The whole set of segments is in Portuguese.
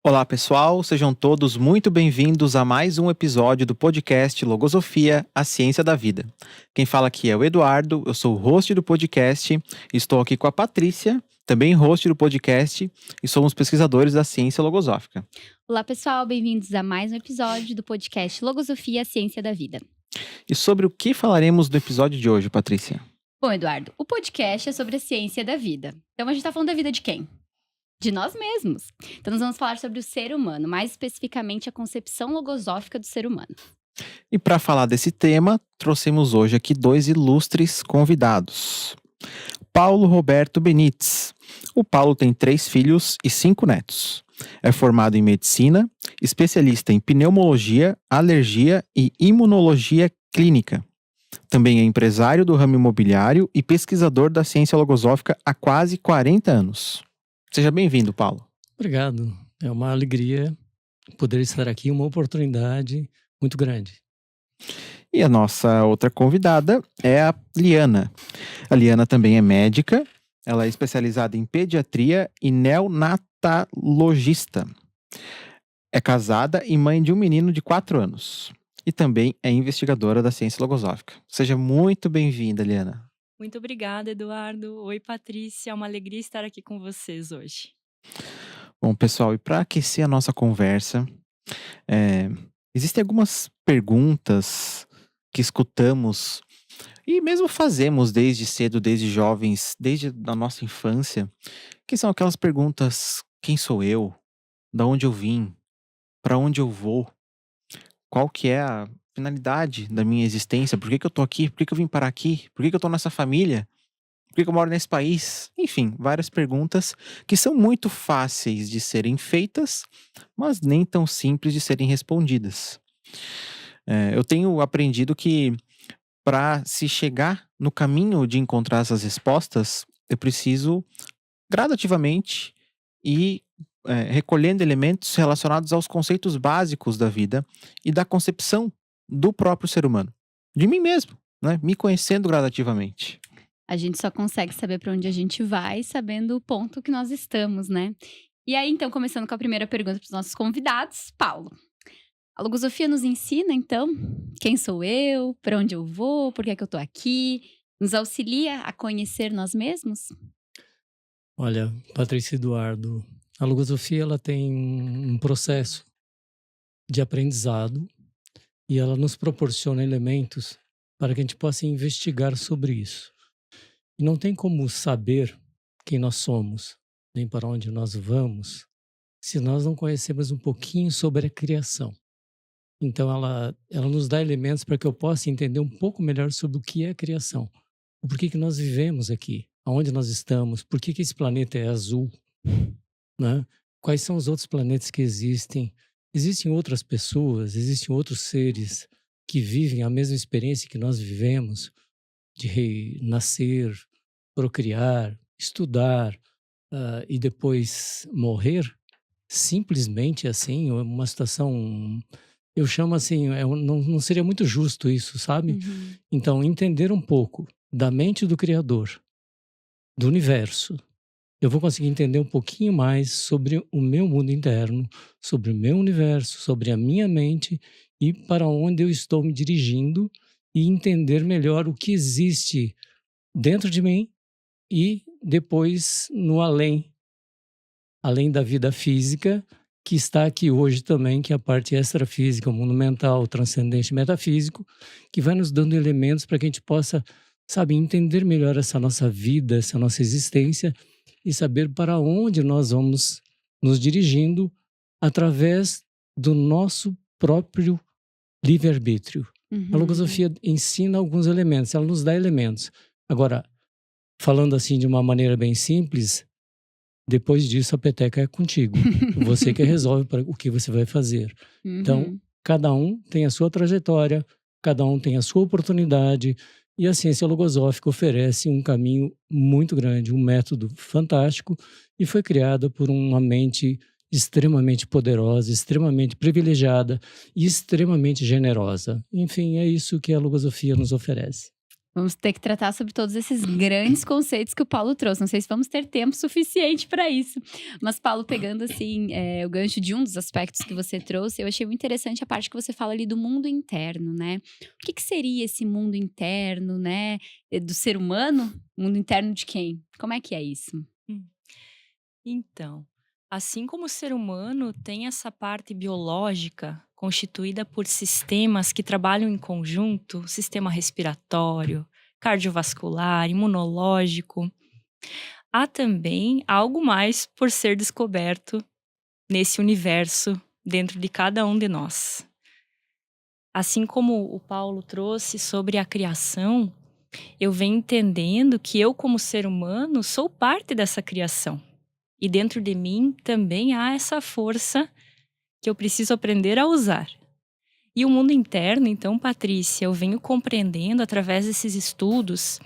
Olá, pessoal, sejam todos muito bem-vindos a mais um episódio do podcast Logosofia, a Ciência da Vida. Quem fala aqui é o Eduardo, eu sou o host do podcast, estou aqui com a Patrícia, também host do podcast, e somos pesquisadores da ciência logosófica. Olá, pessoal, bem-vindos a mais um episódio do podcast Logosofia, a Ciência da Vida. E sobre o que falaremos no episódio de hoje, Patrícia? Bom, Eduardo, o podcast é sobre a ciência da vida. Então, a gente está falando da vida de quem? De nós mesmos. Então, nós vamos falar sobre o ser humano, mais especificamente a concepção logosófica do ser humano. E para falar desse tema, trouxemos hoje aqui dois ilustres convidados. Paulo Roberto Benites. O Paulo tem 3 filhos e 5 netos. É formado em medicina, especialista em pneumologia, alergia e imunologia clínica. Também é empresário do ramo imobiliário e pesquisador da ciência logosófica há quase 40 anos. Seja bem-vindo, Paulo. Obrigado. É uma alegria poder estar aqui, uma oportunidade muito grande. E a nossa outra convidada é a Liana. A Liana também é médica, ela é especializada em pediatria e neonatologista. É casada e mãe de um menino de 4 anos. E também é investigadora da ciência logosófica. Seja muito bem-vinda, Liana. Muito obrigada, Eduardo. Oi, Patrícia. É uma alegria estar aqui com vocês hoje. Bom, pessoal, e para aquecer a nossa conversa, existem algumas perguntas que escutamos e mesmo fazemos desde cedo, desde jovens, desde a nossa infância, que são aquelas perguntas: quem sou eu? Da onde eu vim? Para onde eu vou? Qual que é a finalidade da minha existência? Por que que eu tô aqui? Por que que eu vim parar aqui? Por que que eu tô nessa família? Por que que eu moro nesse país? Enfim, várias perguntas que são muito fáceis de serem feitas, mas nem tão simples de serem respondidas. Eu tenho aprendido que para se chegar no caminho de encontrar essas respostas, eu preciso gradativamente ir recolhendo elementos relacionados aos conceitos básicos da vida e da concepção do próprio ser humano, de mim mesmo, né? Me conhecendo gradativamente. A gente só consegue saber para onde a gente vai sabendo o ponto que nós estamos, né? E aí, então, começando com a primeira pergunta para os nossos convidados, Paulo. A logosofia nos ensina, então, quem sou eu, para onde eu vou, por que é que eu tô aqui, nos auxilia a conhecer nós mesmos? Olha, Patrícia e Eduardo, a logosofia ela tem um processo de aprendizado e ela nos proporciona elementos para que a gente possa investigar sobre isso. E não tem como saber quem nós somos, nem para onde nós vamos, se nós não conhecemos um pouquinho sobre a criação. Então, ela nos dá elementos para que eu possa entender um pouco melhor sobre o que é a criação. O porquê que nós vivemos aqui, aonde nós estamos, por que esse planeta é azul, né? Quais são os outros planetas que existem? Existem outras pessoas, existem outros seres que vivem a mesma experiência que nós vivemos, de nascer, procriar, estudar, e depois morrer? Simplesmente assim, uma situação... Eu chamo assim, não seria muito justo isso, sabe? Uhum. Então, entender um pouco da mente do Criador, do universo, eu vou conseguir entender um pouquinho mais sobre o meu mundo interno, sobre o meu universo, sobre a minha mente e para onde eu estou me dirigindo e entender melhor o que existe dentro de mim e depois no além da vida física, que está aqui hoje também, que é a parte extrafísica, o mundo mental, o transcendente metafísico, que vai nos dando elementos para que a gente possa, sabe, entender melhor essa nossa vida, essa nossa existência e saber para onde nós vamos nos dirigindo através do nosso próprio livre-arbítrio. A logosofia ensina alguns elementos, ela nos dá elementos. Agora, falando assim de uma maneira bem simples, depois disso a peteca é contigo. Você que resolve o que você vai fazer. Então, cada um tem a sua trajetória, cada um tem a sua oportunidade, e a ciência logosófica oferece um caminho muito grande, um método fantástico, e foi criada por uma mente extremamente poderosa, extremamente privilegiada e extremamente generosa. Enfim, é isso que a logosofia nos oferece. Vamos ter que tratar sobre todos esses grandes conceitos que o Paulo trouxe. Não sei se vamos ter tempo suficiente para isso. Mas, Paulo, pegando assim o gancho de um dos aspectos que você trouxe, eu achei muito interessante a parte que você fala ali do mundo interno, né? O que seria esse mundo interno, né? Do ser humano? Mundo interno de quem? Como é que é isso? Hum. Então, assim como o ser humano tem essa parte biológica constituída por sistemas que trabalham em conjunto, sistema respiratório, cardiovascular, imunológico, há também algo mais por ser descoberto nesse universo dentro de cada um de nós. Assim como o Paulo trouxe sobre a criação, eu venho entendendo que eu, como ser humano, sou parte dessa criação. E dentro de mim também há essa força que eu preciso aprender a usar. E o mundo interno, então, Patrícia, eu venho compreendendo através desses estudos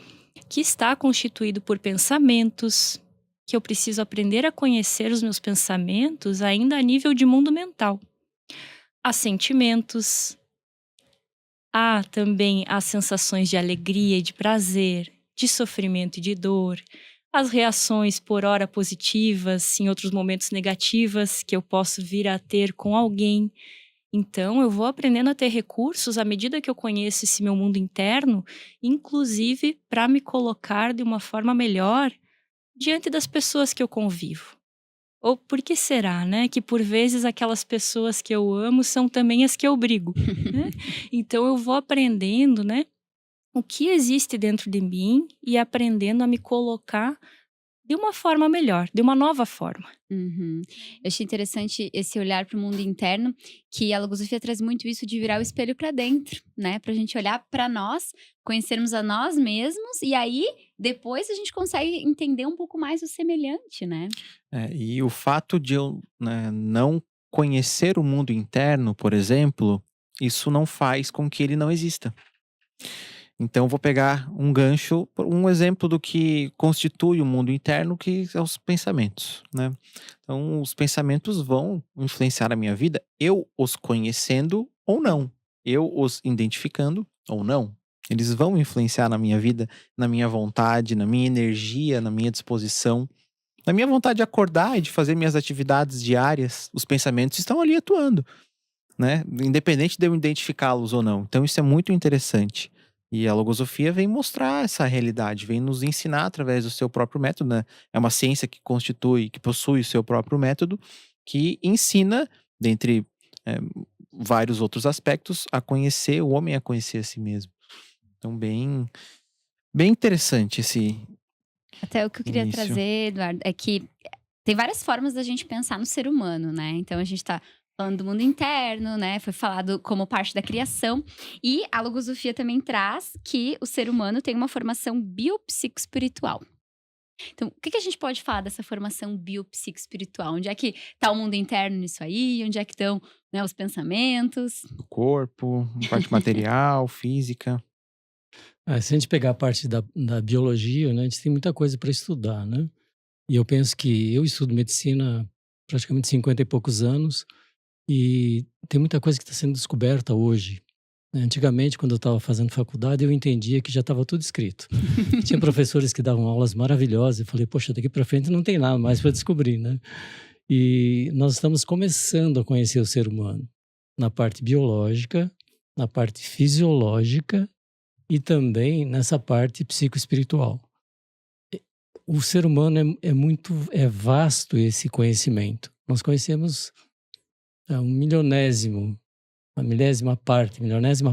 que está constituído por pensamentos, que eu preciso aprender a conhecer os meus pensamentos ainda a nível de mundo mental. Há sentimentos, há também as sensações de alegria e de prazer, de sofrimento e de dor, as reações por hora positivas, em outros momentos negativas que eu posso vir a ter com alguém. Então, eu vou aprendendo a ter recursos à medida que eu conheço esse meu mundo interno, inclusive para me colocar de uma forma melhor diante das pessoas que eu convivo. Ou por que será, né, que por vezes aquelas pessoas que eu amo são também as que eu brigo, né? Então eu vou aprendendo, né, o que existe dentro de mim e aprendendo a me colocar de uma forma melhor, de uma nova forma. Uhum. Eu achei interessante esse olhar para o mundo interno, que a logosofia traz muito isso de virar o espelho para dentro, né? Para a gente olhar para nós, conhecermos a nós mesmos, e aí depois a gente consegue entender um pouco mais o semelhante, né? E o fato de eu, né, não conhecer o mundo interno, por exemplo, isso não faz com que ele não exista. Então, eu vou pegar um gancho, um exemplo do que constitui o mundo interno, que são os pensamentos, né? Então, os pensamentos vão influenciar a minha vida, eu os conhecendo ou não, eu os identificando ou não. Eles vão influenciar na minha vida, na minha vontade, na minha energia, na minha disposição, na minha vontade de acordar e de fazer minhas atividades diárias. Os pensamentos estão ali atuando, né? Independente de eu identificá-los ou não. Então, isso é muito interessante. E a logosofia vem mostrar essa realidade, vem nos ensinar através do seu próprio método, né? É uma ciência que constitui, que possui o seu próprio método, que ensina, dentre eh, vários outros aspectos, a conhecer o homem, a conhecer a si mesmo. Então, bem interessante esse Até o que eu queria início. trazer, Eduardo, é que tem várias formas da gente pensar no ser humano, né? Então a gente tá falando do mundo interno, né? Foi falado como parte da criação. E a logosofia também traz que o ser humano tem uma formação biopsicoespiritual. Então, o que a gente pode falar dessa formação biopsicoespiritual? Onde é que tá o mundo interno nisso aí? Onde é que estão, né, os pensamentos? Do corpo, parte material, física. Se a gente pegar a parte da biologia, né, a gente tem muita coisa para estudar, né? E eu penso que eu estudo medicina há praticamente 50 e poucos anos e tem muita coisa que está sendo descoberta hoje, né? Antigamente, quando eu estava fazendo faculdade, eu entendia que já estava tudo escrito. Tinha professores que davam aulas maravilhosas. Eu falei, poxa, daqui para frente não tem nada mais para descobrir, né? E nós estamos começando a conhecer o ser humano na parte biológica, na parte fisiológica e também nessa parte psicoespiritual. O ser humano é vasto esse conhecimento. Nós conhecemos uma milionésima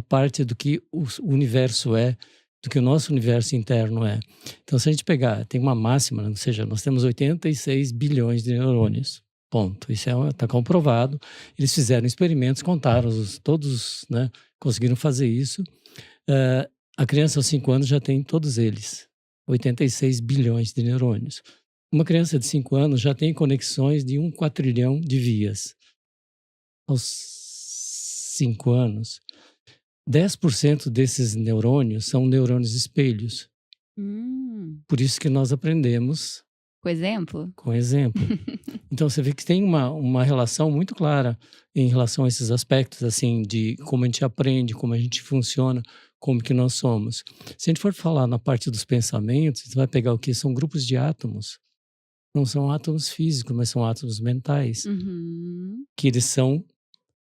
parte do que o universo é, do que o nosso universo interno é. Então, se a gente pegar, tem uma máxima, ou seja, nós temos 86 bilhões de neurônios. Ponto. Isso está comprovado. Eles fizeram experimentos, contaram, todos, né, conseguiram fazer isso. A criança aos 5 anos já tem todos eles. 86 bilhões de neurônios. Uma criança de 5 anos já tem conexões de 1 quatrilhão de vias. Aos 5 anos, 10% desses neurônios são neurônios espelhos. Por isso que nós aprendemos Com exemplo? com exemplo. Então você vê que tem uma relação muito clara em relação a esses aspectos, assim, de como a gente aprende, como a gente funciona, como que nós somos. Se a gente for falar na parte dos pensamentos, você vai pegar o que? São grupos de átomos. Não são átomos físicos, mas são átomos mentais. Uhum. Que eles são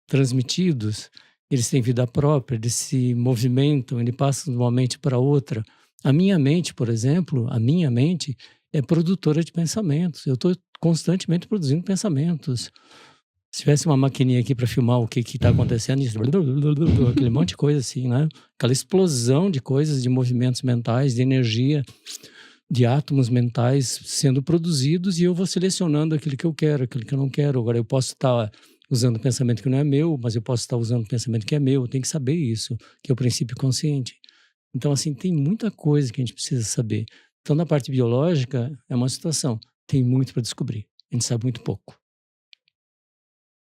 transmitidos, eles têm vida própria, eles se movimentam, eles passam de uma mente para outra. A minha mente, por exemplo, a minha mente é produtora de pensamentos. Eu estou constantemente produzindo pensamentos. Se tivesse uma maquininha aqui para filmar o que está acontecendo, aquele monte de coisa assim, né? Aquela explosão de coisas, de movimentos mentais, de energia, de átomos mentais sendo produzidos, e eu vou selecionando aquilo que eu quero, aquilo que eu não quero. Agora, eu posso estar usando pensamento que não é meu, mas eu posso estar usando pensamento que é meu. Eu tenho que saber isso, que é o princípio consciente. Então, assim, tem muita coisa que a gente precisa saber. Então, na parte biológica, é uma situação. Tem muito para descobrir. A gente sabe muito pouco.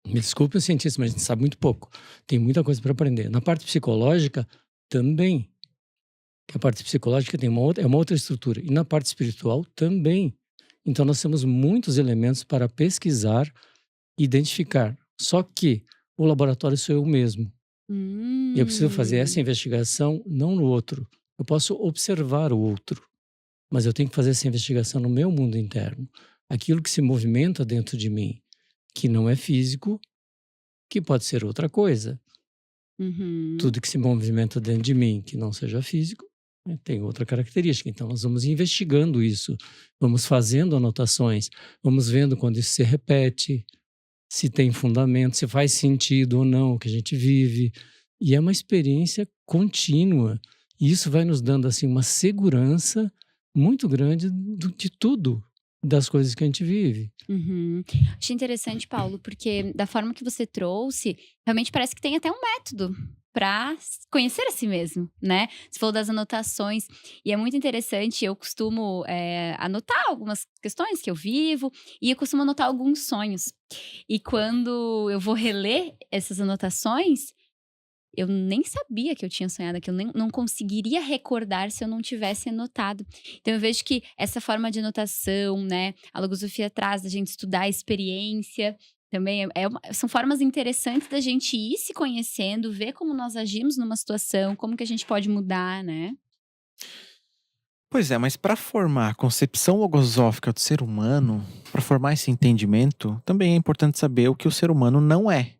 Me desculpe o cientista, mas a gente sabe muito pouco. Tem muita coisa para aprender. Na parte psicológica, também. A parte psicológica tem é uma outra estrutura. E na parte espiritual, também. Então, nós temos muitos elementos para pesquisar e identificar. Só que o laboratório sou eu mesmo. E eu preciso fazer essa investigação não no outro. Eu posso observar o outro, mas eu tenho que fazer essa investigação no meu mundo interno. Aquilo que se movimenta dentro de mim, que não é físico, que pode ser outra coisa. Uhum. Tudo que se movimenta dentro de mim, que não seja físico, tem outra característica. Então, nós vamos investigando isso, vamos fazendo anotações, vamos vendo quando isso se repete, se tem fundamento, se faz sentido ou não o que a gente vive. E é uma experiência contínua. E isso vai nos dando assim, uma segurança muito grande de tudo, das coisas que a gente vive. Uhum. Achei interessante, Paulo, porque da forma que você trouxe, realmente parece que tem até um método para conhecer a si mesmo, né? Você falou das anotações, e é muito interessante. Eu costumo anotar algumas questões que eu vivo, e eu costumo anotar alguns sonhos. E quando eu vou reler essas anotações, eu nem sabia que eu tinha sonhado aquilo, não conseguiria recordar se eu não tivesse anotado. Então eu vejo que essa forma de anotação, né, a logosofia traz da gente estudar a experiência, também são formas interessantes da gente ir se conhecendo, ver como nós agimos numa situação, como que a gente pode mudar, né? Pois é, mas para formar a concepção logosófica do ser humano, para formar esse entendimento, também é importante saber o que o ser humano não é.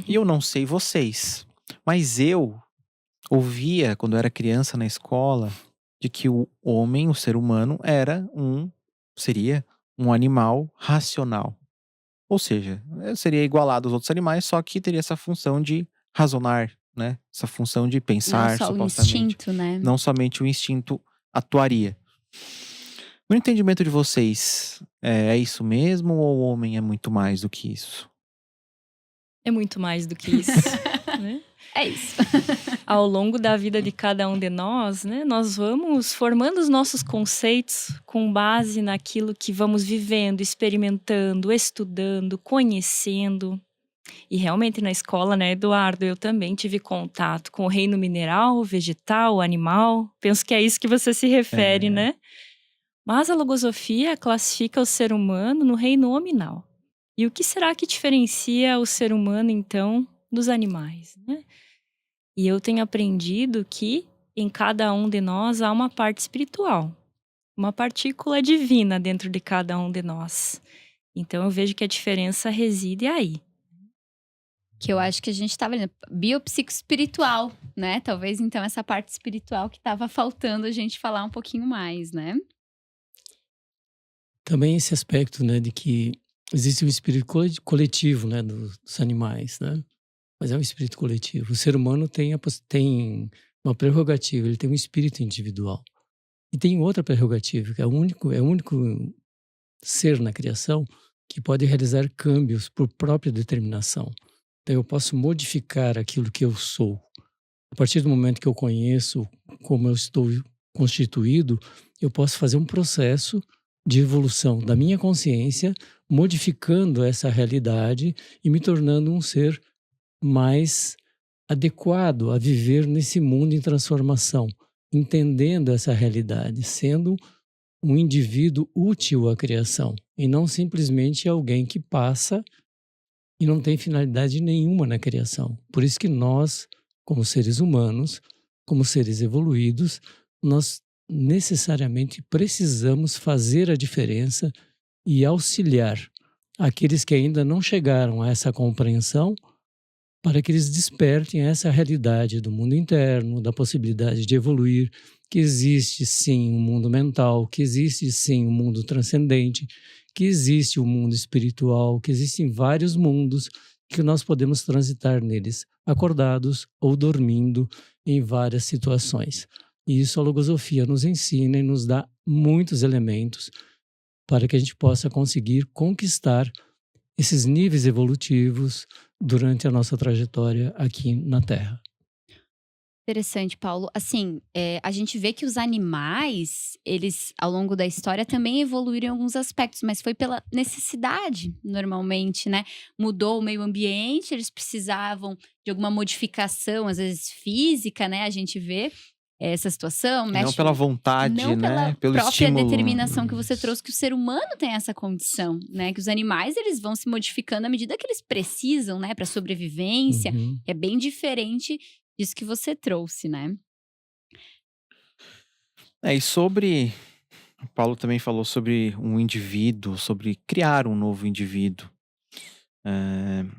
E eu não sei vocês, mas eu ouvia quando eu era criança na escola de que o homem, o ser humano, seria um animal racional. Ou seja, seria igualado aos outros animais, só que teria essa função de razonar, né? Essa função de Não pensar, só o supostamente. instinto, né? Não somente o instinto atuaria. No entendimento de vocês, é isso mesmo ou o homem é muito mais do que isso? É muito mais do que isso, né? É isso. Ao longo da vida de cada um de nós, né, nós vamos formando os nossos conceitos com base naquilo que vamos vivendo, experimentando, estudando, conhecendo. E realmente na escola, né, Eduardo, eu também tive contato com o reino mineral, vegetal, animal. Penso que é isso que você se refere, né? Mas a logosofia classifica o ser humano no reino hominal. E o que será que diferencia o ser humano, então, dos animais, né? E eu tenho aprendido que em cada um de nós há uma parte espiritual, uma partícula divina dentro de cada um de nós. Então eu vejo que a diferença reside aí. Que eu acho que a gente estava vendo, biopsicoespiritual, né? Talvez então essa parte espiritual que estava faltando a gente falar um pouquinho mais, né? Também esse aspecto, né, de que existe um espírito coletivo, né, dos animais, né? Mas é um espírito coletivo. O ser humano tem uma prerrogativa, ele tem um espírito individual. E tem outra prerrogativa, que é o único ser na criação que pode realizar câmbios por própria determinação. Então eu posso modificar aquilo que eu sou. A partir do momento que eu conheço como eu estou constituído, eu posso fazer um processo de evolução da minha consciência, modificando essa realidade e me tornando um ser mais adequado a viver nesse mundo em transformação, entendendo essa realidade, sendo um indivíduo útil à criação e não simplesmente alguém que passa e não tem finalidade nenhuma na criação. Por isso que nós, como seres humanos, como seres evoluídos, nós necessariamente precisamos fazer a diferença e auxiliar aqueles que ainda não chegaram a essa compreensão, para que eles despertem essa realidade do mundo interno, da possibilidade de evoluir, que existe sim um mundo mental, que existe sim um mundo transcendente, que existe o mundo espiritual, que existem vários mundos que nós podemos transitar neles, acordados ou dormindo em várias situações. E isso a logosofia nos ensina e nos dá muitos elementos para que a gente possa conseguir conquistar esses níveis evolutivos durante a nossa trajetória aqui na Terra. Interessante, Paulo. Assim, a gente vê que os animais, eles, ao longo da história, também evoluíram em alguns aspectos, mas foi pela necessidade, normalmente, né? Mudou o meio ambiente, eles precisavam de alguma modificação, às vezes física, né? A gente vê essa situação, E mexe não pela vontade, não pela né? Pelo própria estímulo. determinação que você trouxe, que o ser humano tem essa condição, né? Que os animais, eles vão se modificando à medida que eles precisam, né? Para sobrevivência. Uhum. É bem diferente disso que você trouxe, né? E sobre. O Paulo também falou sobre um indivíduo, sobre criar um novo indivíduo.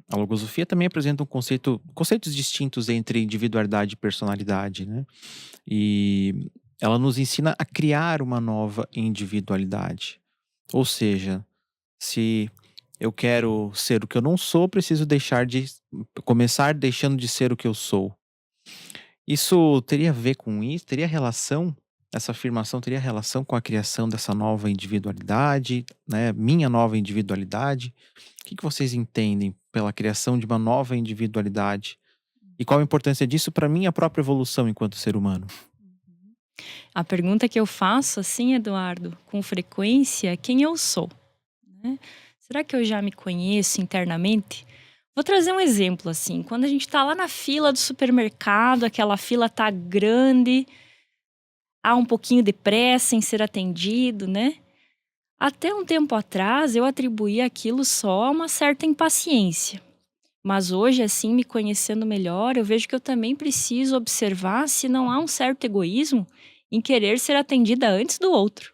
A logosofia também apresenta conceitos distintos entre individualidade e personalidade, né? E ela nos ensina a criar uma nova individualidade. Ou seja, se eu quero ser o que eu não sou, preciso começar deixando de ser o que eu sou. Isso teria a ver com isso? Teria relação? Essa afirmação teria relação com a criação dessa nova individualidade, né? Minha nova individualidade. O que vocês entendem pela criação de uma nova individualidade? E qual a importância disso para minha própria evolução enquanto ser humano? A pergunta que eu faço, assim, Eduardo, com frequência, é quem eu sou, né? Será que eu já me conheço internamente? Vou trazer um exemplo, assim. Quando a gente tá lá na fila do supermercado, aquela fila tá grande, há um pouquinho de pressa em ser atendido, né? Até um tempo atrás, eu atribuía aquilo só a uma certa impaciência. Mas hoje, assim, me conhecendo melhor, eu vejo que eu também preciso observar se não há um certo egoísmo em querer ser atendida antes do outro.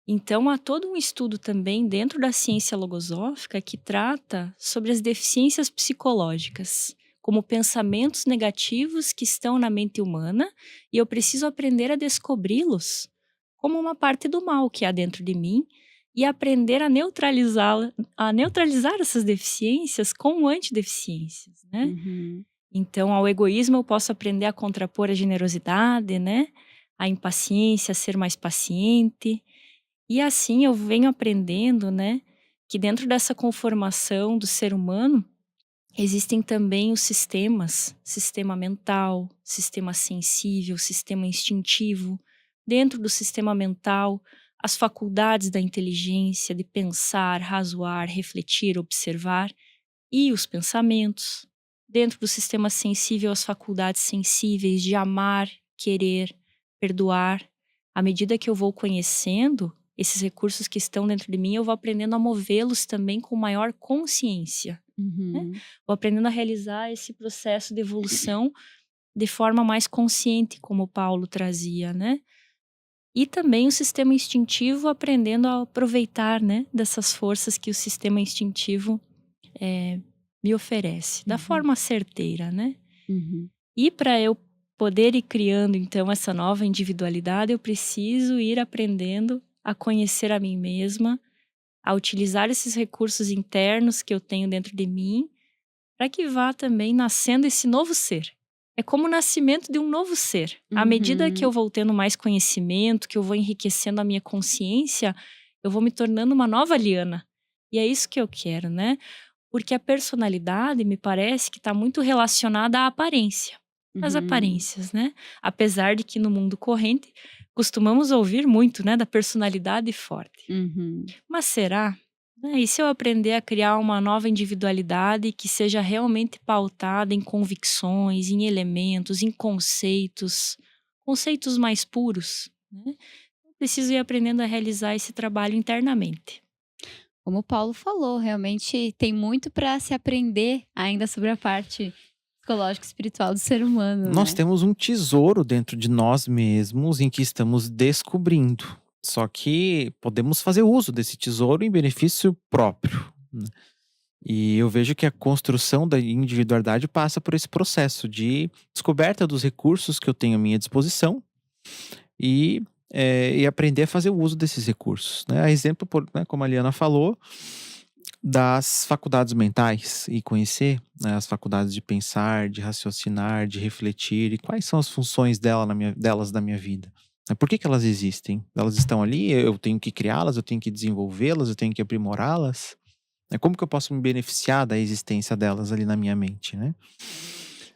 Então, há todo um estudo também dentro da ciência logosófica que trata sobre as deficiências psicológicas, como pensamentos negativos que estão na mente humana, e eu preciso aprender a descobri-los como uma parte do mal que há dentro de mim e aprender a neutralizar essas deficiências com antideficiências, né? Então, ao egoísmo eu posso aprender a contrapor a generosidade, né? A impaciência, a ser mais paciente. E assim eu venho aprendendo, né? Que dentro dessa conformação do ser humano, existem também os sistemas, sistema mental, sistema sensível, sistema instintivo. Dentro do sistema mental, as faculdades da inteligência de pensar, razoar, refletir, observar e os pensamentos. Dentro do sistema sensível, as faculdades sensíveis de amar, querer, perdoar. À medida que eu vou conhecendo esses recursos que estão dentro de mim, eu vou aprendendo a movê-los também com maior consciência. Né? Vou aprendendo a realizar esse processo de evolução de forma mais consciente, como o Paulo trazia, né? E também o sistema instintivo aprendendo a aproveitar, né, dessas forças que o sistema instintivo me oferece, da forma certeira, né? E para eu poder ir criando, então, essa nova individualidade, eu preciso ir aprendendo a conhecer a mim mesma, a utilizar esses recursos internos que eu tenho dentro de mim, para que vá também nascendo esse novo ser. É como o nascimento de um novo ser. À medida que eu vou tendo mais conhecimento, que eu vou enriquecendo a minha consciência, eu vou me tornando uma nova Liana. E é isso que eu quero, né? Porque a personalidade me parece que está muito relacionada à aparência. Às aparências, né? Apesar de que no mundo corrente costumamos ouvir muito, né, da personalidade forte. Mas será? E se eu aprender a criar uma nova individualidade que seja realmente pautada em convicções, em elementos, em conceitos mais puros, né? Eu preciso ir aprendendo a realizar esse trabalho internamente. Como o Paulo falou, realmente tem muito para se aprender ainda sobre a parte psicológico e espiritual do ser humano, Nós né? temos um tesouro dentro de nós mesmos em que estamos descobrindo. Só que podemos fazer uso desse tesouro em benefício próprio, né? E eu vejo que a construção da individualidade passa por esse processo de descoberta dos recursos que eu tenho à minha disposição e, e aprender a fazer o uso desses recursos, né? A exemplo, né, como a Liana falou, das faculdades mentais e conhecer, né, as faculdades de pensar, de raciocinar, de refletir e quais são as funções delas na minha vida. Né? Por que que elas existem? Elas estão ali, eu tenho que criá-las, eu tenho que desenvolvê-las, eu tenho que aprimorá-las. Né? Como que eu posso me beneficiar da existência delas ali na minha mente, né?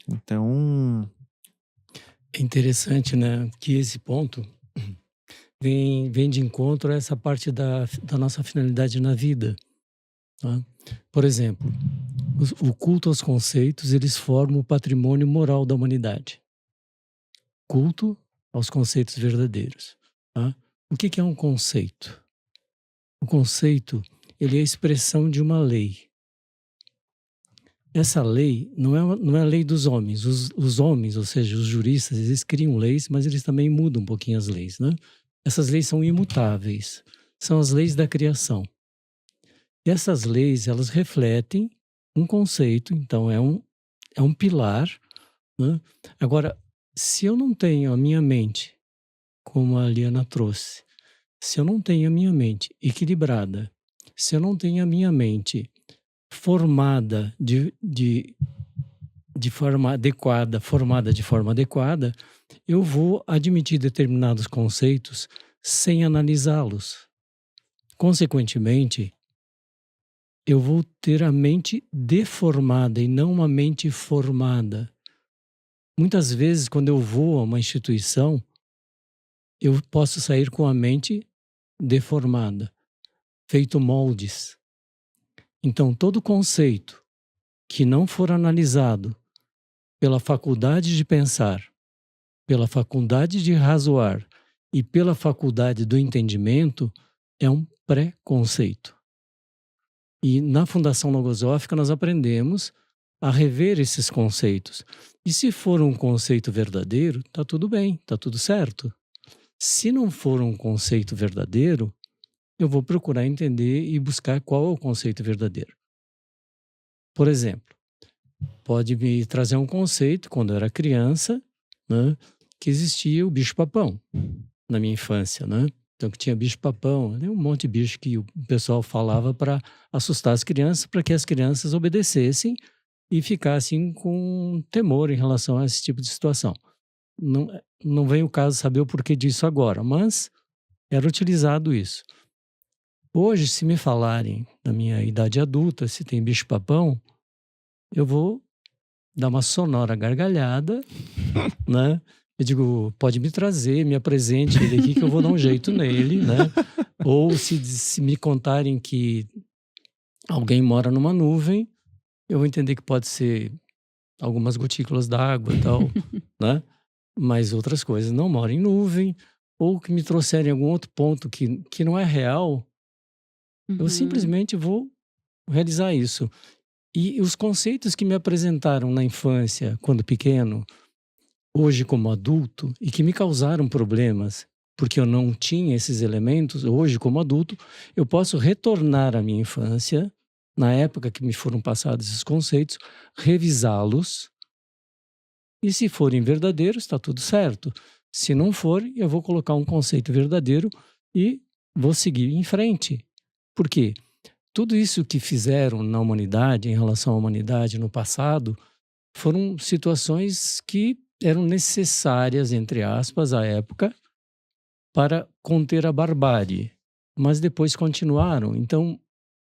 Então, É interessante, né, que esse ponto vem de encontro a essa parte da nossa finalidade na vida. Tá? Por exemplo, o culto aos conceitos, eles formam o patrimônio moral da humanidade. Culto aos conceitos verdadeiros. Tá? O que é um conceito? O conceito, ele é a expressão de uma lei. Essa lei não é a lei dos homens. Os homens, ou seja, os juristas, eles criam leis, mas eles também mudam um pouquinho as leis, né? Essas leis são imutáveis. São as leis da criação. E essas leis, elas refletem um conceito, então é um pilar, né? Agora, se eu não tenho a minha mente, como a Liana trouxe, se eu não tenho a minha mente equilibrada, se eu não tenho a minha mente formada de forma adequada, eu vou admitir determinados conceitos sem analisá-los. Consequentemente, eu vou ter a mente deformada e não uma mente formada. Muitas vezes, quando eu vou a uma instituição, eu posso sair com a mente deformada, feito moldes. Então, todo conceito que não for analisado pela faculdade de pensar, pela faculdade de razoar e pela faculdade do entendimento, é um pré-conceito. E na Fundação Logosófica nós aprendemos a rever esses conceitos. E se for um conceito verdadeiro, está tudo bem, está tudo certo. Se não for um conceito verdadeiro, eu vou procurar entender e buscar qual é o conceito verdadeiro. Por exemplo, pode me trazer um conceito, quando eu era criança, né, que existia o bicho-papão na minha infância, né? Então, que tinha bicho-papão, um monte de bicho que o pessoal falava para assustar as crianças, para que as crianças obedecessem e ficassem com temor em relação a esse tipo de situação. Não vem o caso saber o porquê disso agora, mas era utilizado isso. Hoje, se me falarem na minha idade adulta, se tem bicho-papão, eu vou dar uma sonora gargalhada, né? Eu digo, pode me trazer, me apresente ele aqui que eu vou dar um jeito nele, né? Ou se me contarem que alguém mora numa nuvem, eu vou entender que pode ser algumas gotículas d'água e tal, né? Mas outras coisas não moram em nuvem, ou que me trouxerem algum outro ponto que não é real, eu simplesmente vou realizar isso. E os conceitos que me apresentaram na infância, quando pequeno, hoje como adulto, e que me causaram problemas, porque eu não tinha esses elementos, hoje como adulto, eu posso retornar à minha infância, na época que me foram passados esses conceitos, revisá-los, e se forem verdadeiros, está tudo certo. Se não for, eu vou colocar um conceito verdadeiro e vou seguir em frente. Por quê? Tudo isso que fizeram na humanidade, em relação à humanidade no passado, foram situações que eram necessárias, entre aspas, à época, para conter a barbárie. Mas depois continuaram. Então,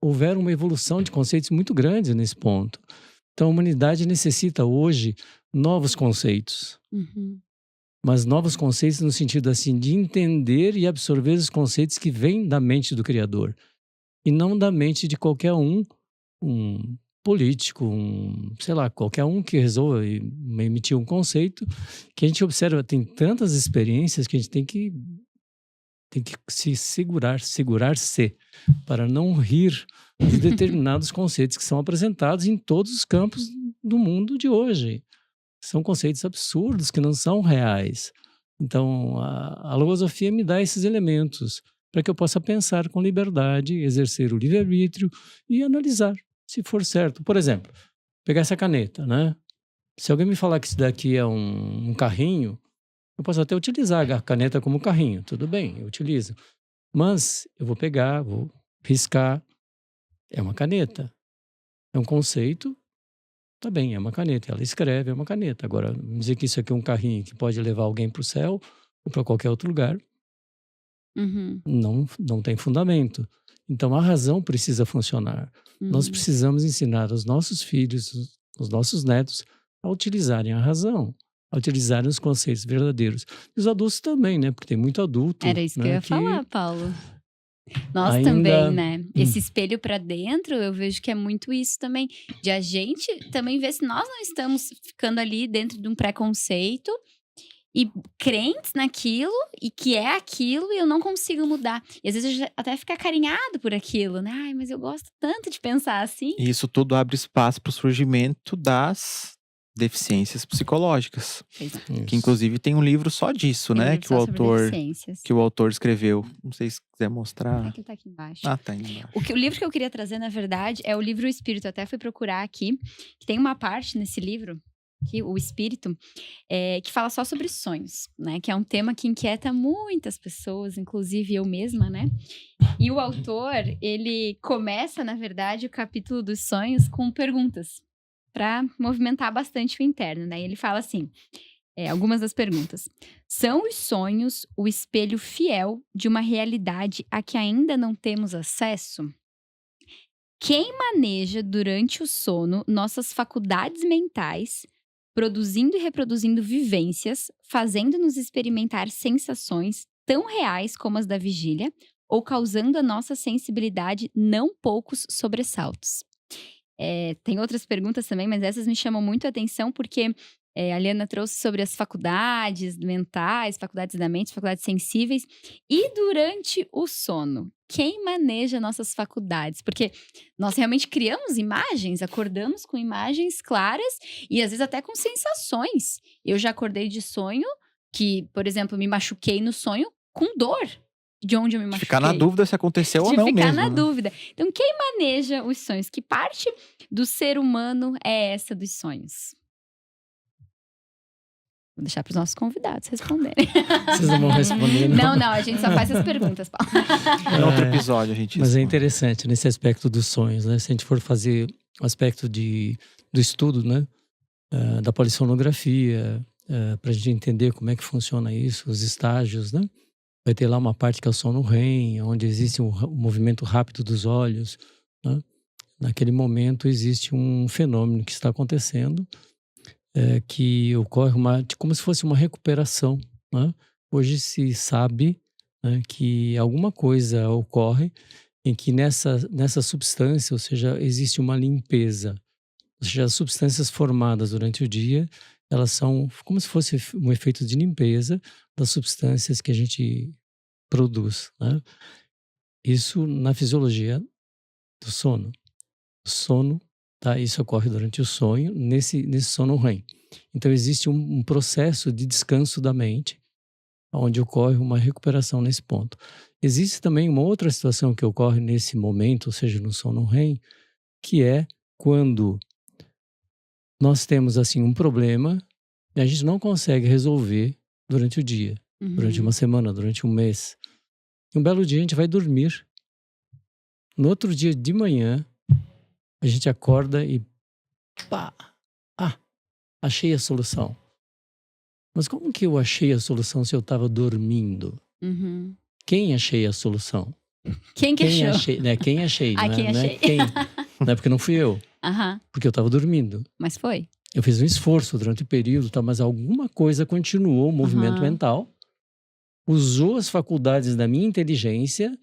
houveram uma evolução de conceitos muito grande nesse ponto. Então, a humanidade necessita hoje novos conceitos. Mas novos conceitos no sentido assim, de entender e absorver os conceitos que vêm da mente do Criador. E não da mente de qualquer um político, sei lá, qualquer um que resolva emitir um conceito, que a gente observa, tem tantas experiências que a gente tem que se segurar-se, para não rir de determinados conceitos que são apresentados em todos os campos do mundo de hoje. São conceitos absurdos que não são reais. Então, a logosofia me dá esses elementos para que eu possa pensar com liberdade, exercer o livre-arbítrio e analisar se for certo. Por exemplo, pegar essa caneta, né? Se alguém me falar que isso daqui é um carrinho, eu posso até utilizar a caneta como carrinho. Tudo bem, eu utilizo. Mas eu vou pegar, vou riscar. É uma caneta. É um conceito. Tá bem, é uma caneta. Ela escreve, é uma caneta. Agora, dizer que isso aqui é um carrinho que pode levar alguém para o céu ou para qualquer outro lugar, Uhum, não tem fundamento. Então, a razão precisa funcionar. Nós uhum. precisamos ensinar aos nossos filhos, os nossos netos, a utilizarem a razão, a utilizarem os conceitos verdadeiros. E os adultos também, né? Porque tem muito adulto, Era isso que eu né, ia que falar, Paulo. Nós também, ainda... né? Esse espelho pra dentro, eu vejo que é muito isso também. De a gente também ver se nós não estamos ficando ali dentro de um preconceito e crentes naquilo e que é aquilo e eu não consigo mudar. E às vezes a gente até fica acarinhado por aquilo, né? Ai, mas eu gosto tanto de pensar assim. E isso tudo abre espaço para o surgimento das deficiências psicológicas. Pois é. Que Isso. inclusive tem um livro só disso, Tem um né? livro só sobre deficiências. Que o autor escreveu. Não sei se quiser É mostrar. que ele tá aqui embaixo. Ah, tá aí embaixo. O livro que eu queria trazer, na verdade, é o livro O Espírito. Eu até fui procurar aqui, que tem uma parte nesse livro, que, o Espírito, que fala só sobre sonhos, né? Que é um tema que inquieta muitas pessoas, inclusive eu mesma, né? E o autor, ele começa, na verdade, o capítulo dos sonhos com perguntas, para movimentar bastante o interno, né? E ele fala assim, algumas das perguntas. São os sonhos o espelho fiel de uma realidade a que ainda não temos acesso? Quem maneja durante o sono nossas faculdades mentais, produzindo e reproduzindo vivências, fazendo-nos experimentar sensações tão reais como as da vigília, ou causando a nossa sensibilidade não poucos sobressaltos? Tem outras perguntas também, mas essas me chamam muito a atenção porque a Liana trouxe sobre as faculdades mentais, faculdades da mente, faculdades sensíveis. E durante o sono, quem maneja nossas faculdades? Porque nós realmente criamos imagens, acordamos com imagens claras e às vezes até com sensações. Eu já acordei de sonho que, por exemplo, me machuquei no sonho com dor. De onde eu me machuquei. Ficar na dúvida se aconteceu ou não mesmo. De ficar na dúvida. Então, quem maneja os sonhos? Que parte do ser humano é essa dos sonhos? Vou deixar para os nossos convidados responderem. Vocês não vão responder, não? Não, a gente só faz as perguntas, Paulo. Em outro episódio a gente Mas é responde. interessante nesse aspecto dos sonhos, né? Se a gente for fazer o aspecto do estudo, né? Da polissonografia, para a gente entender como é que funciona isso, os estágios, né? Vai ter lá uma parte que é o sono REM, onde existe um movimento rápido dos olhos, né? Naquele momento existe um fenômeno que está acontecendo, que ocorre como se fosse uma recuperação, né? Hoje se sabe, né, que alguma coisa ocorre em que nessa substância, ou seja, existe uma limpeza. Ou seja, as substâncias formadas durante o dia, elas são como se fosse um efeito de limpeza das substâncias que a gente produz, né? Isso na fisiologia do sono. O sono, tá? Isso ocorre durante o sonho, nesse sono REM. Então, existe um processo de descanso da mente, onde ocorre uma recuperação nesse ponto. Existe também uma outra situação que ocorre nesse momento, ou seja, no sono REM, que é quando nós temos assim um problema e a gente não consegue resolver durante o dia, durante uma semana, durante um mês. E um belo dia a gente vai dormir. No outro dia de manhã, a gente acorda e pá! Achei a solução. Mas como que eu achei a solução se eu estava dormindo? Uhum. Quem achei a solução? Quem achou? Achei, né? Quem achei, Ah, né? quem achei. Quem? Não é porque não fui eu. Porque eu estava dormindo. Mas foi? Eu fiz um esforço durante o período, tá? Mas alguma coisa continuou, o movimento mental, usou as faculdades da minha inteligência,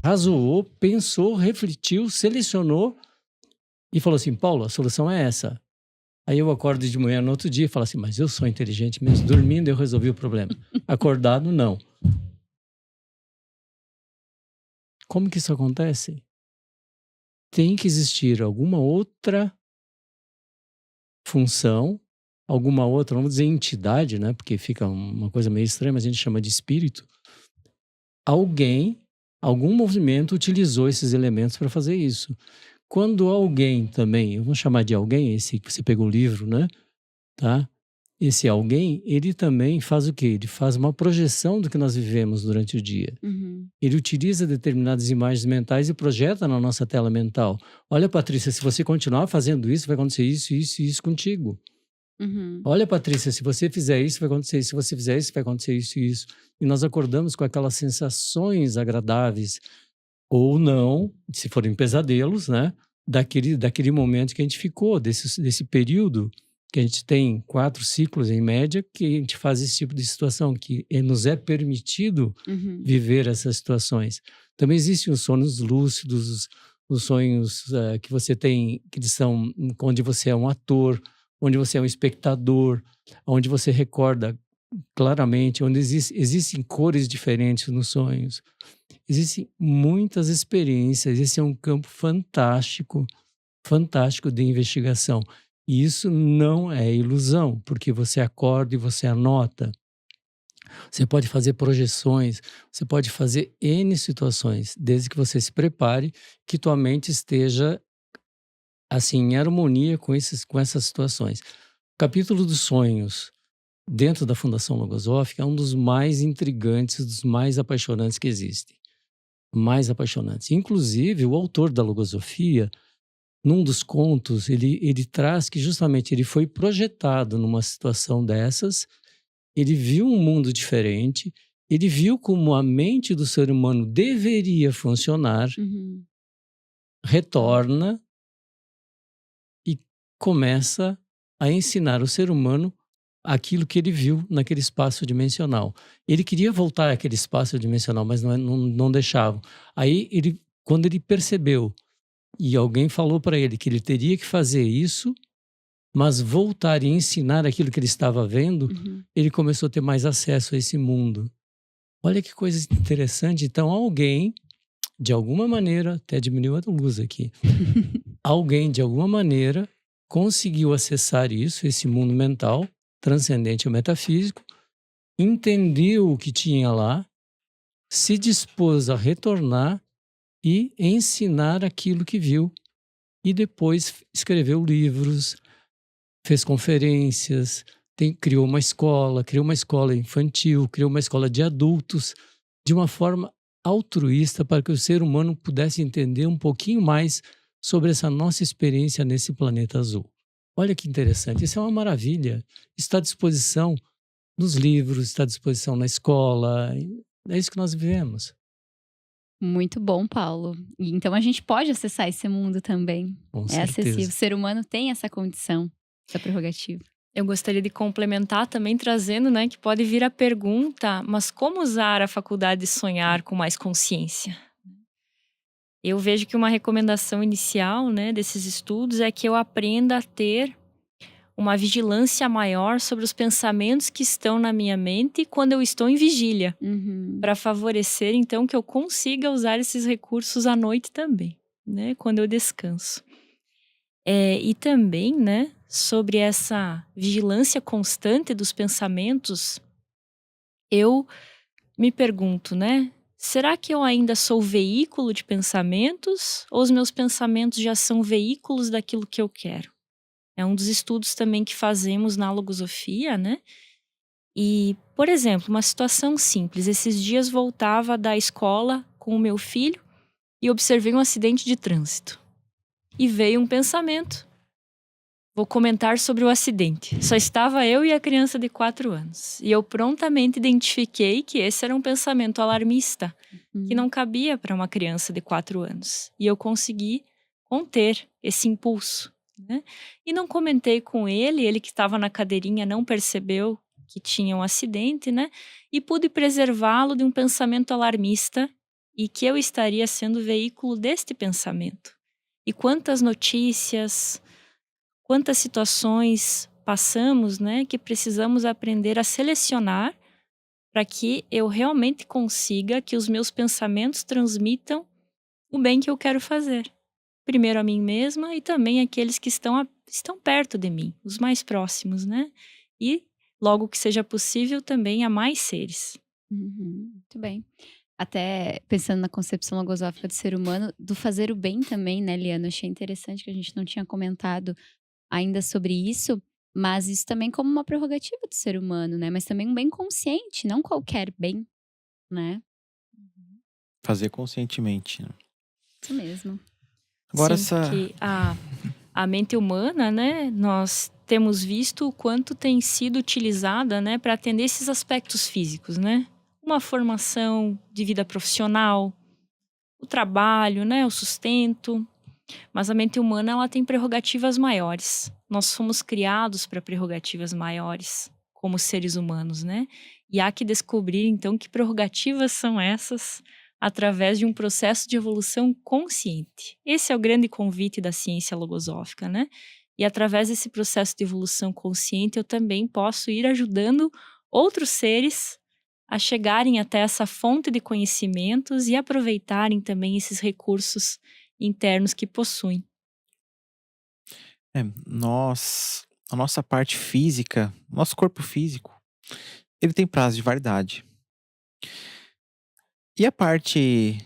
razoou, pensou, refletiu, selecionou e falou assim, Paulo, a solução é essa. Aí eu acordo de manhã no outro dia e falo assim, mas eu sou inteligente mesmo, dormindo eu resolvi o problema. Acordado, não. Como que isso acontece? Tem que existir alguma outra função alguma outra, vamos dizer entidade, né? Porque fica uma coisa meio estranha, mas a gente chama de espírito. Algum movimento utilizou esses elementos para fazer isso. Quando alguém também, eu vou chamar de alguém, esse que você pegou o livro, né? Tá? Esse alguém, ele também faz o quê? Ele faz uma projeção do que nós vivemos durante o dia. Uhum. Ele utiliza determinadas imagens mentais e projeta na nossa tela mental. Olha, Patrícia, se você continuar fazendo isso, vai acontecer isso, isso e isso contigo. Uhum. Olha, Patrícia, se você fizer isso, vai acontecer isso. Se você fizer isso, vai acontecer isso e isso. E nós acordamos com aquelas sensações agradáveis, ou não, se forem pesadelos, né? Daquele momento que a gente ficou, desse período que a gente tem 4 ciclos em média, que a gente faz esse tipo de situação, que nos é permitido Uhum. viver essas situações. Também existem os sonhos lúcidos, os sonhos que você tem, que são onde você é um ator, onde você é um espectador, onde você recorda claramente, onde existem cores diferentes nos sonhos. Existem muitas experiências, esse é um campo fantástico, fantástico de investigação. E isso não é ilusão, porque você acorda e você anota. Você pode fazer projeções, você pode fazer N situações, desde que você se prepare, que tua mente esteja assim, em harmonia com essas situações. O capítulo dos sonhos, dentro da Fundação Logosófica, é um dos mais intrigantes, dos mais apaixonantes que existem. Mais apaixonantes. Inclusive, o autor da Logosofia, num dos contos, ele traz que justamente ele foi projetado numa situação dessas, ele viu um mundo diferente, ele viu como a mente do ser humano deveria funcionar, Uhum. retorna e começa a ensinar o ser humano aquilo que ele viu naquele espaço dimensional. Ele queria voltar àquele espaço dimensional, mas não deixavam. Aí, quando ele percebeu e alguém falou para ele que ele teria que fazer isso, mas voltar e ensinar aquilo que ele estava vendo, Uhum. ele começou a ter mais acesso a esse mundo. Olha que coisa interessante. Então, alguém, de alguma maneira, até diminuiu a luz aqui, alguém, de alguma maneira, conseguiu acessar isso, esse mundo mental, transcendente ao metafísico, entendeu o que tinha lá, se dispôs a retornar e ensinar aquilo que viu. E depois escreveu livros, fez conferências, criou uma escola infantil, criou uma escola de adultos, de uma forma altruísta para que o ser humano pudesse entender um pouquinho mais sobre essa nossa experiência nesse planeta azul. Olha que interessante, isso é uma maravilha. Está à disposição nos livros, está à disposição na escola, é isso que nós vivemos. Muito bom, Paulo. E então a gente pode acessar esse mundo também. Com É acessível. certeza. O ser humano tem essa condição, essa prerrogativa. Eu gostaria de complementar também trazendo, né, que pode vir a pergunta, mas como usar a faculdade de sonhar com mais consciência? Eu vejo que uma recomendação inicial, né, desses estudos é que eu aprenda a ter uma vigilância maior sobre os pensamentos que estão na minha mente quando eu estou em vigília, Uhum. para favorecer então que eu consiga usar esses recursos à noite também, né, quando eu descanso. E também, né, sobre essa vigilância constante dos pensamentos, eu me pergunto, né, será que eu ainda sou veículo de pensamentos ou os meus pensamentos já são veículos daquilo que eu quero? É um dos estudos também que fazemos na logosofia, né? E, por exemplo, uma situação simples. Esses dias voltava da escola com o meu filho e observei um acidente de trânsito. E veio um pensamento. Vou comentar sobre o acidente. Só estava eu e a criança de 4 anos. E eu prontamente identifiquei que esse era um pensamento alarmista, que não cabia para uma criança de 4 anos. E eu consegui conter esse impulso, né? E não comentei com ele que estava na cadeirinha não percebeu que tinha um acidente, né? E pude preservá-lo de um pensamento alarmista e que eu estaria sendo veículo deste pensamento. E quantas notícias, quantas situações passamos, né? Que precisamos aprender a selecionar para que eu realmente consiga que os meus pensamentos transmitam o bem que eu quero fazer. Primeiro a mim mesma e também aqueles que estão estão perto de mim, os mais próximos, né? E logo que seja possível também a mais seres. Muito bem. Até pensando na concepção logosófica do ser humano, do fazer o bem também, né, Liana? Achei interessante que a gente não tinha comentado ainda sobre isso, mas isso também como uma prerrogativa do ser humano, né? Mas também um bem consciente, não qualquer bem, né? Fazer conscientemente, né? Isso mesmo. Agora Sim, porque a mente humana, né, nós temos visto o quanto tem sido utilizada, né, para atender esses aspectos físicos, né? Uma formação de vida profissional, o trabalho, né, o sustento. Mas a mente humana, ela tem prerrogativas maiores. Nós fomos criados para prerrogativas maiores, como seres humanos, né? E há que descobrir, então, que prerrogativas são essas através de um processo de evolução consciente. Esse é o grande convite da ciência logosófica, né? E através desse processo de evolução consciente, eu também posso ir ajudando outros seres a chegarem até essa fonte de conhecimentos e aproveitarem também esses recursos internos que possuem. A nossa parte física, nosso corpo físico, ele tem prazo de validade. E a parte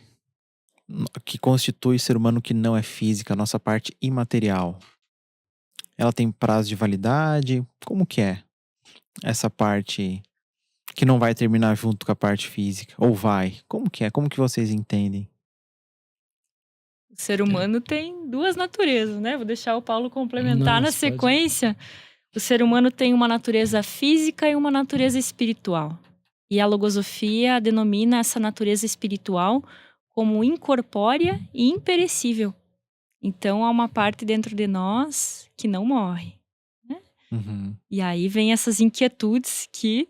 que constitui o ser humano que não é física, a nossa parte imaterial, ela tem prazo de validade? Como que é essa parte que não vai terminar junto com a parte física? Ou vai? Como que é? Como que vocês entendem? O ser humano tem duas naturezas, né? Vou deixar o Paulo complementar Não, na você pode. sequência. O ser humano tem uma natureza física e uma natureza espiritual. E a logosofia denomina essa natureza espiritual como incorpórea e imperecível. Então, há uma parte dentro de nós que não morre. Uhum. E aí vem essas inquietudes que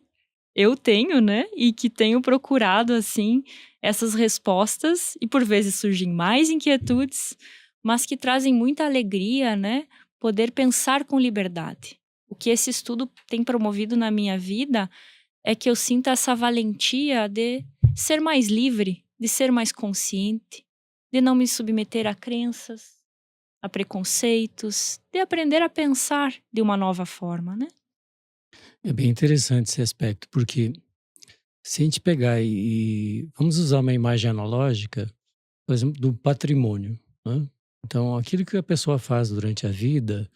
eu tenho, né? E que tenho procurado, assim, essas respostas. E por vezes surgem mais inquietudes, mas que trazem muita alegria, né? Poder pensar com liberdade. O que esse estudo tem promovido na minha vida é que eu sinta essa valentia de ser mais livre, de ser mais consciente, de não me submeter a crenças, a preconceitos, de aprender a pensar de uma nova forma, né? É bem interessante esse aspecto, porque se a gente pegar vamos usar uma imagem analógica, por exemplo, do patrimônio, né? Então, aquilo que a pessoa faz durante a vida,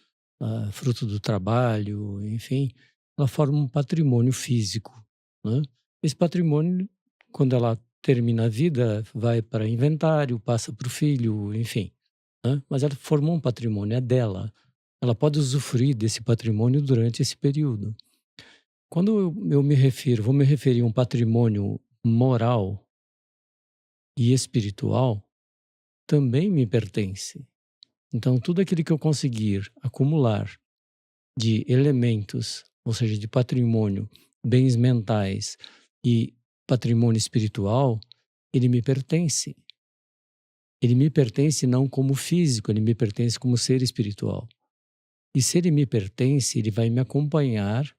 fruto do trabalho, enfim, ela forma um patrimônio físico, né? Esse patrimônio, quando ela termina a vida, vai para inventário, passa para o filho, enfim, né? Mas ela formou um patrimônio, é dela. Ela pode usufruir desse patrimônio durante esse período. Quando vou me referir a um patrimônio moral e espiritual, também me pertence. Então, tudo aquilo que eu conseguir acumular de elementos, ou seja, de patrimônio, bens mentais e patrimônio espiritual, ele me pertence. Ele me pertence não como físico, ele me pertence como ser espiritual. E se ele me pertence, ele vai me acompanhar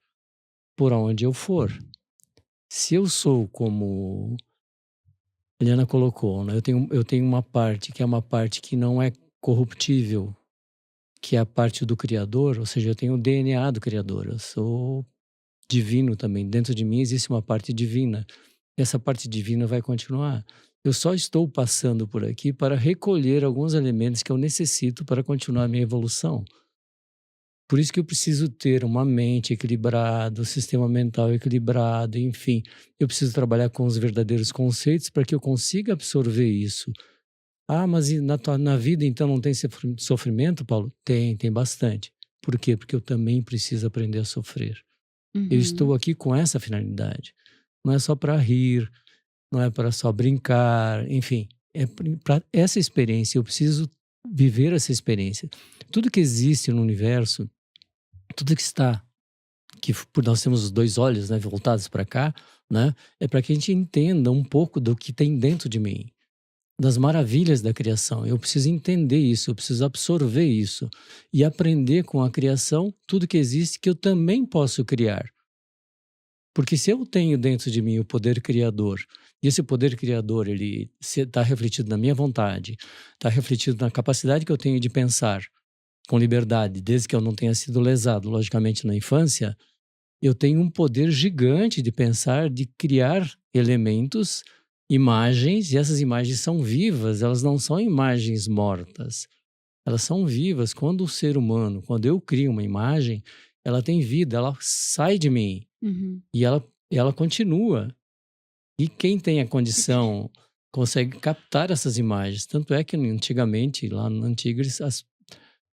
por onde eu for. Se eu sou como a Eliana colocou, né? Eu tenho uma parte que é uma parte que não é corruptível, que é a parte do Criador, ou seja, eu tenho o DNA do Criador, eu sou divino também. Dentro de mim existe uma parte divina. Essa parte divina vai continuar. Eu só estou passando por aqui para recolher alguns elementos que eu necessito para continuar a minha evolução. Por isso que eu preciso ter uma mente equilibrada, um sistema mental equilibrado, enfim. Eu preciso trabalhar com os verdadeiros conceitos para que eu consiga absorver isso. Ah, mas na vida então não tem sofrimento, Paulo? Tem bastante. Por quê? Porque eu também preciso aprender a sofrer. Eu estou aqui com essa finalidade. Não é só para rir, não é para só brincar, enfim. É para essa experiência, eu preciso viver essa experiência. Tudo que existe no universo, tudo que está, que por nós temos os dois olhos, né, voltados para cá, né, é para que a gente entenda um pouco do que tem dentro de mim, das maravilhas da criação. Eu preciso entender isso, eu preciso absorver isso e aprender com a criação tudo que existe que eu também posso criar. Porque se eu tenho dentro de mim o poder criador, e esse poder criador ele está refletido na minha vontade, está refletido na capacidade que eu tenho de pensar, com liberdade, desde que eu não tenha sido lesado, logicamente, na infância, eu tenho um poder gigante de pensar, de criar elementos, imagens, e essas imagens são vivas, elas não são imagens mortas. Elas são vivas. Quando o ser humano, quando eu crio uma imagem, ela tem vida, ela sai de mim e ela continua. E quem tem a condição consegue captar essas imagens. Tanto é que antigamente, lá no Antigres,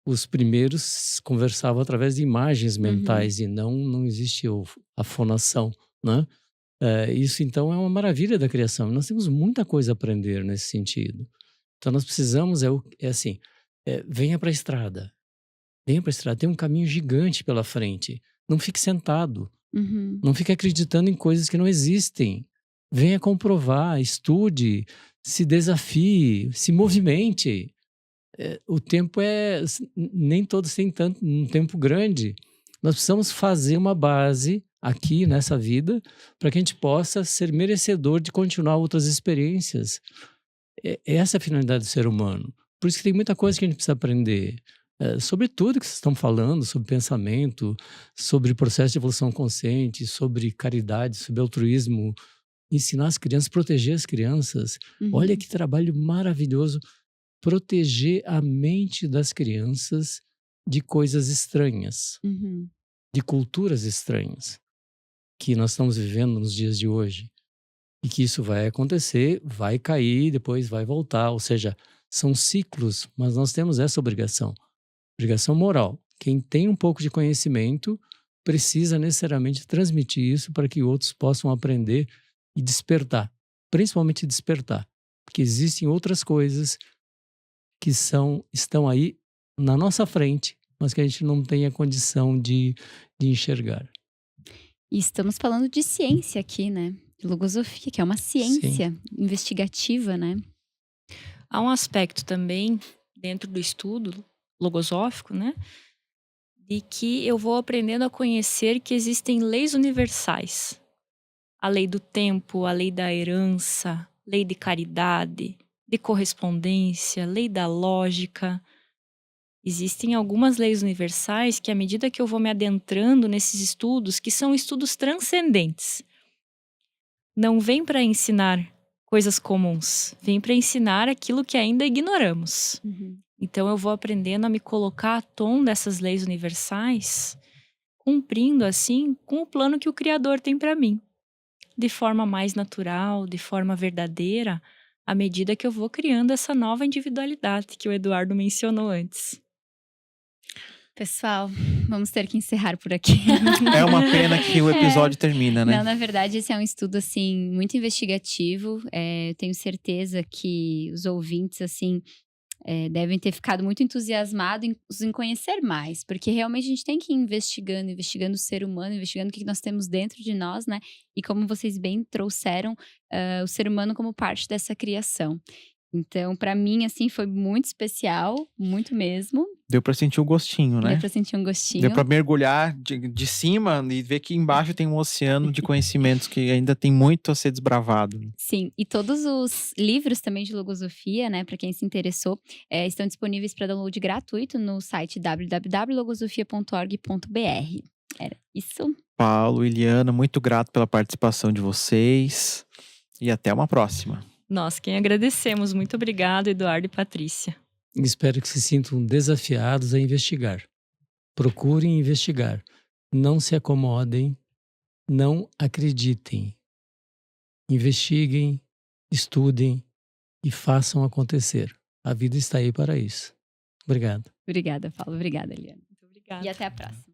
os primeiros conversavam através de imagens mentais e não existe a fonação, né? Isso então é uma maravilha da criação. Nós temos muita coisa a aprender nesse sentido. Então nós precisamos, venha para a estrada. Venha para a estrada, tem um caminho gigante pela frente. Não fique sentado. Não fique acreditando em coisas que não existem. Venha comprovar, estude, se desafie, se movimente. O tempo nem todos têm um tempo grande. Nós precisamos fazer uma base aqui nessa vida para que a gente possa ser merecedor de continuar outras experiências. Essa é a finalidade do ser humano. Por isso que tem muita coisa que a gente precisa aprender. Sobre tudo que vocês estão falando, sobre pensamento, sobre processo de evolução consciente, sobre caridade, sobre altruísmo, ensinar as crianças, proteger as crianças. Olha que trabalho maravilhoso. Proteger a mente das crianças de coisas estranhas, de culturas estranhas que nós estamos vivendo nos dias de hoje. E que isso vai acontecer, vai cair, depois vai voltar. Ou seja, são ciclos, mas nós temos essa obrigação moral. Quem tem um pouco de conhecimento precisa necessariamente transmitir isso para que outros possam aprender e despertar, principalmente despertar, porque existem outras coisas que estão aí na nossa frente, mas que a gente não tem a condição de enxergar. E estamos falando de ciência aqui, né? De logosofia, que é uma ciência investigativa, né? Há um aspecto também dentro do estudo logosófico, né? De que eu vou aprendendo a conhecer que existem leis universais. A lei do tempo, a lei da herança, lei de caridade, de correspondência, lei da lógica. Existem algumas leis universais que, à medida que eu vou me adentrando nesses estudos, que são estudos transcendentes, não vêm para ensinar coisas comuns, vêm para ensinar aquilo que ainda ignoramos. Então eu vou aprendendo a me colocar a tom dessas leis universais, cumprindo assim com o plano que o Criador tem para mim, de forma mais natural, de forma verdadeira, à medida que eu vou criando essa nova individualidade que o Eduardo mencionou antes. Pessoal, vamos ter que encerrar por aqui. É uma pena que o episódio termina, né? Não, na verdade, esse é um estudo, assim, muito investigativo. Eu tenho certeza que os ouvintes, assim, devem ter ficado muito entusiasmados em conhecer mais. Porque realmente a gente tem que ir investigando o ser humano, investigando o que nós temos dentro de nós, né? E como vocês bem trouxeram, o ser humano como parte dessa criação. Então, pra mim, assim, foi muito especial, muito mesmo. Deu pra sentir o gostinho, né? Deu pra sentir um gostinho. Deu pra mergulhar de cima e ver que embaixo tem um oceano de conhecimentos que ainda tem muito a ser desbravado. Sim, e todos os livros também de logosofia, né, pra quem se interessou, estão disponíveis para download gratuito no site www.logosofia.org.br. Era isso. Paulo, Iliana, muito grato pela participação de vocês e até uma próxima. Nós quem agradecemos. Muito obrigado, Eduardo e Patrícia. Espero que se sintam desafiados a investigar. Procurem investigar. Não se acomodem. Não acreditem. Investiguem, estudem e façam acontecer. A vida está aí para isso. Obrigado. Obrigada, Paulo. Obrigada, Eliana. Muito obrigada. E até a próxima.